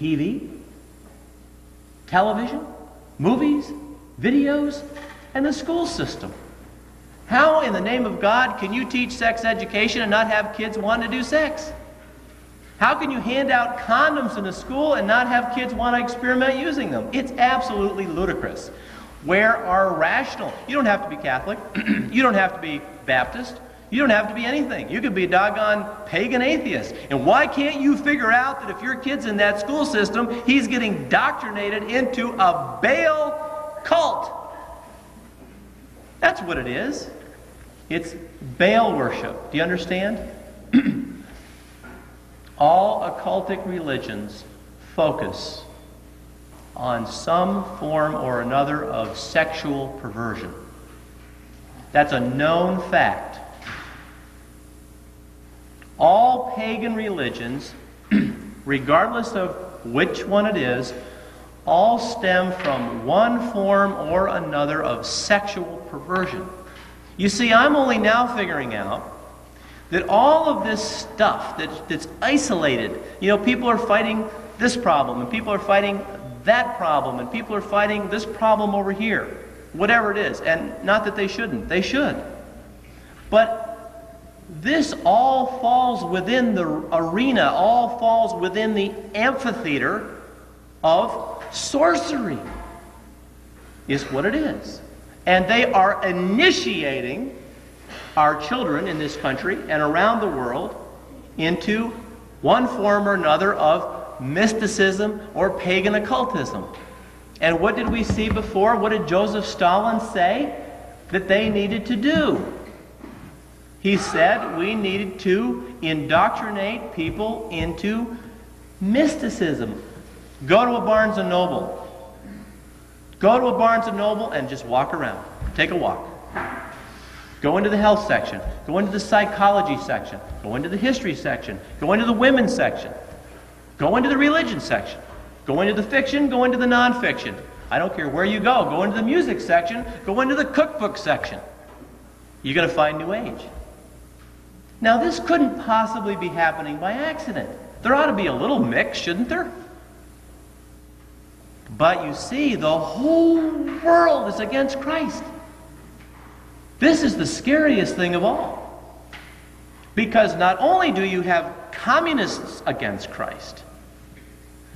TV, television, movies, videos, and the school system. How in the name of God can you teach sex education and not have kids want to do sex? How can you hand out condoms in a school and not have kids want to experiment using them? It's absolutely ludicrous. Where are rational? You don't have to be Catholic. You don't have to be Baptist. You don't have to be anything. You could be a doggone pagan atheist. And why can't you figure out that if your kid's in that school system, he's getting indoctrinated into a Baal cult? That's what it is. It's Baal worship. Do you understand? All occultic religions focus on some form or another of sexual perversion. That's a known fact. All pagan religions, regardless of which one it is, all stem from one form or another of sexual perversion. You see, I'm only now figuring out that all of this stuff that's isolated, people are fighting this problem, and people are fighting that problem, and people are fighting this problem over here, whatever it is. And not that they shouldn't, they should. But this all falls within the arena, all falls within the amphitheater of sorcery, is what it is. And they are initiating our children in this country and around the world into one form or another of mysticism or pagan occultism. And what did we see before? What did Joseph Stalin say that they needed to do? He said we needed to indoctrinate people into mysticism. Go to a Barnes & Noble. Go to a Barnes & Noble and just walk around. Take a walk. Go into the health section. Go into the psychology section. Go into the history section. Go into the women's section. Go into the religion section. Go into the fiction. Go into the nonfiction. I don't care where you go. Go into the music section. Go into the cookbook section. You're going to find New Age. Now, this couldn't possibly be happening by accident. There ought to be a little mix, shouldn't there? But you see, the whole world is against Christ. This is the scariest thing of all. Because not only do you have communists against Christ,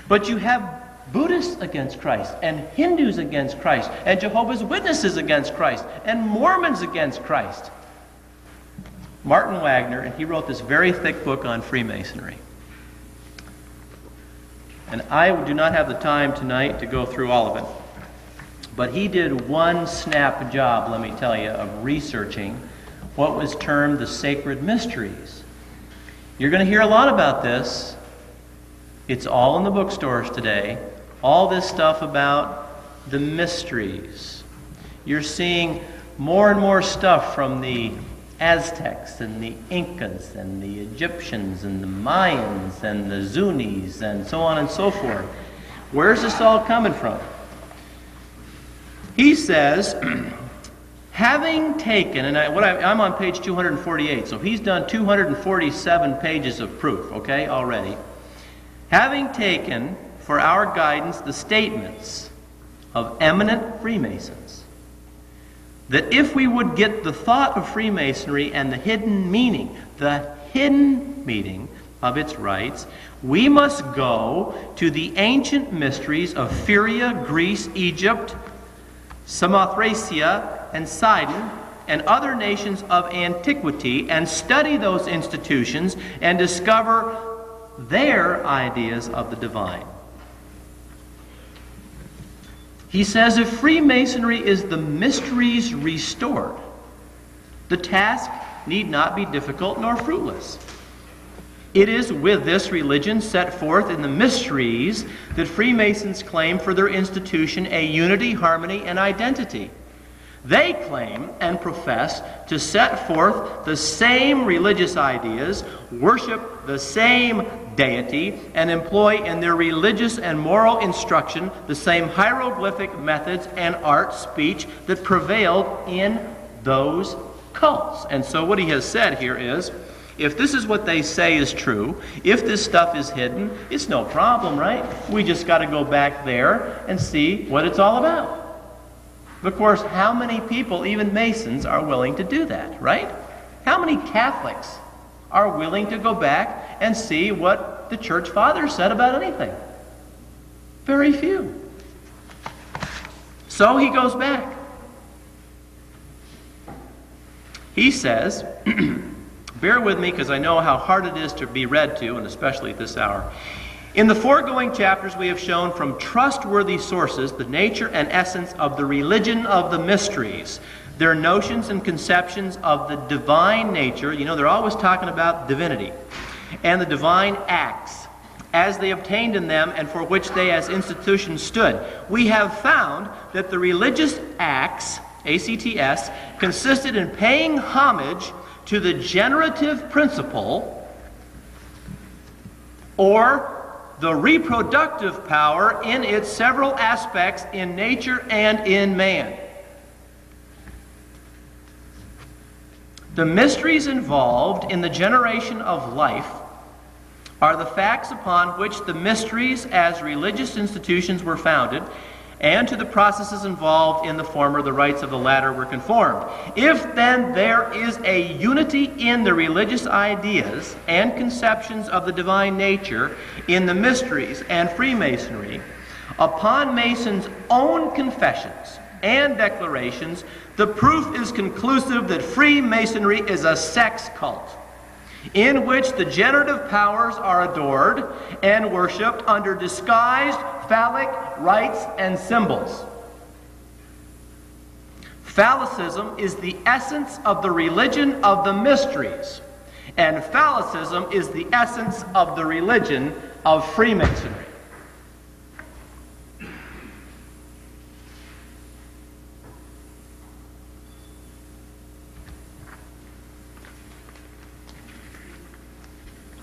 but you have Buddhists against Christ, and Hindus against Christ, and Jehovah's Witnesses against Christ, and Mormons against Christ. Martin Wagner, and he wrote this very thick book on Freemasonry. And I do not have the time tonight to go through all of it. But he did one snap job, let me tell you, of researching what was termed the sacred mysteries. You're going to hear a lot about this. It's all in the bookstores today. All this stuff about the mysteries. You're seeing more and more stuff from the Aztecs and the Incas and the Egyptians and the Mayans and the Zunis and so on and so forth. Where's this all coming from? He says, having taken, and I'm on page 248, so he's done 247 pages of proof, okay, already. Having taken for our guidance the statements of eminent Freemasons, that if we would get the thought of Freemasonry and the hidden meaning of its rites, we must go to the ancient mysteries of Syria, Greece, Egypt, Samothracia, and Sidon, and other nations of antiquity, and study those institutions and discover their ideas of the divine. He says, if Freemasonry is the mysteries restored, the task need not be difficult nor fruitless. It is with this religion set forth in the mysteries that Freemasons claim for their institution a unity, harmony, and identity. They claim and profess to set forth the same religious ideas, worship the same deity, and employ in their religious and moral instruction the same hieroglyphic methods and art speech that prevailed in those cults. And so what he has said here is, If this is what they say is true, if this stuff is hidden, it's no problem, right? We just got to go back there and see what it's all about. Of course, how many people, even Masons, are willing to do that, right? How many Catholics are willing to go back and see what the Church Fathers said about anything? Very few. So he goes back. He says, bear with me because I know how hard it is to be read to, and especially at this hour. In the foregoing chapters, we have shown from trustworthy sources the nature and essence of the religion of the mysteries, their notions and conceptions of the divine nature. You know, they're always talking about divinity, and the divine acts, as they obtained in them and for which they as institutions stood. We have found that the religious acts, ACTS, consisted in paying homage to the generative principle or the reproductive power in its several aspects in nature and in man. The mysteries involved in the generation of life are the facts upon which the mysteries as religious institutions were founded, and to the processes involved in the former, the rites of the latter were conformed. If then there is a unity in the religious ideas and conceptions of the divine nature in the mysteries and Freemasonry, upon Masons' own confessions and declarations, the proof is conclusive that Freemasonry is a sex cult, in which the generative powers are adored and worshipped under disguised phallic rites and symbols. Phallicism is the essence of the religion of the mysteries, and phallicism is the essence of the religion of Freemasonry.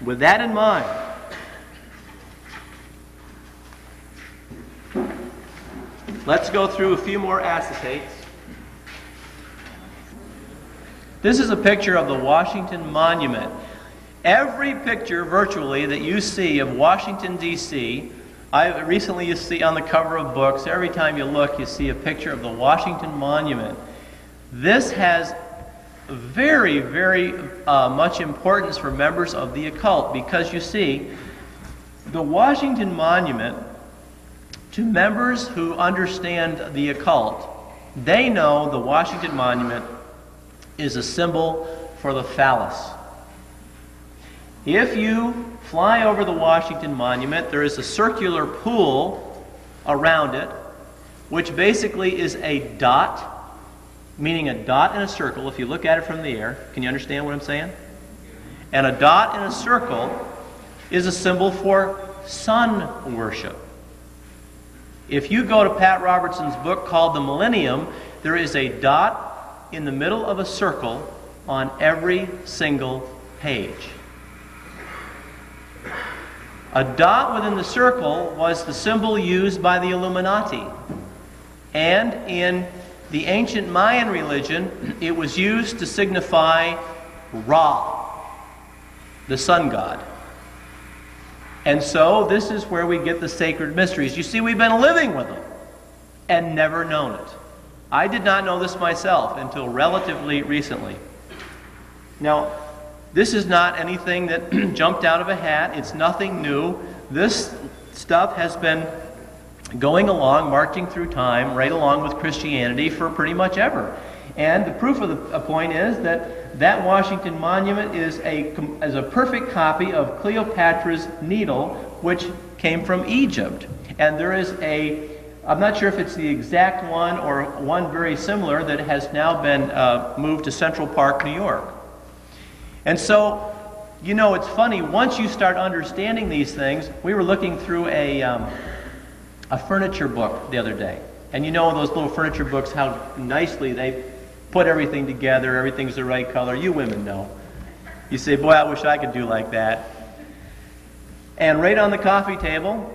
With that in mind, let's go through a few more acetates. This is a picture of the Washington Monument. Every picture, virtually, that you see of Washington, D.C., recently you see on the cover of books, every time you look, you see a picture of the Washington Monument. This has very, very much importance for members of the occult, because you see, the Washington Monument, to members who understand the occult, they know the Washington Monument is a symbol for the phallus. If you fly over the Washington Monument, there is a circular pool around it, which basically is a dot, meaning a dot in a circle. If you look at it from the air, can you understand what I'm saying? And a dot in a circle is a symbol for sun worship. If you go to Pat Robertson's book called The Millennium, there is a dot in the middle of a circle on every single page. A dot within the circle was the symbol used by the Illuminati. And in the ancient Mayan religion, it was used to signify Ra, the sun god. And so this is where we get the sacred mysteries. You see, we've been living with them and never known it. I did not know this myself until relatively recently. Now, this is not anything that jumped out of a hat. It's nothing new. This stuff has been going along, marching through time, right along with Christianity for pretty much ever. And the proof of the point is that Washington Monument is a perfect copy of Cleopatra's Needle, which came from Egypt. And there is I'm not sure if it's the exact one or one very similar that has now been moved to Central Park, New York. And so, you know, it's funny, once you start understanding these things, we were looking through a furniture book the other day. And you know those little furniture books, how nicely they put everything together, everything's the right color. You women know. You say, boy, I wish I could do like that. And right on the coffee table,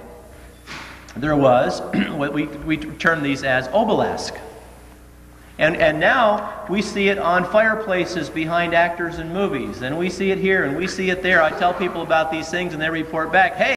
there was what we term these as obelisk. And now we see it on fireplaces behind actors in movies, and we see it here, and we see it there. I tell people about these things, and they report back, hey,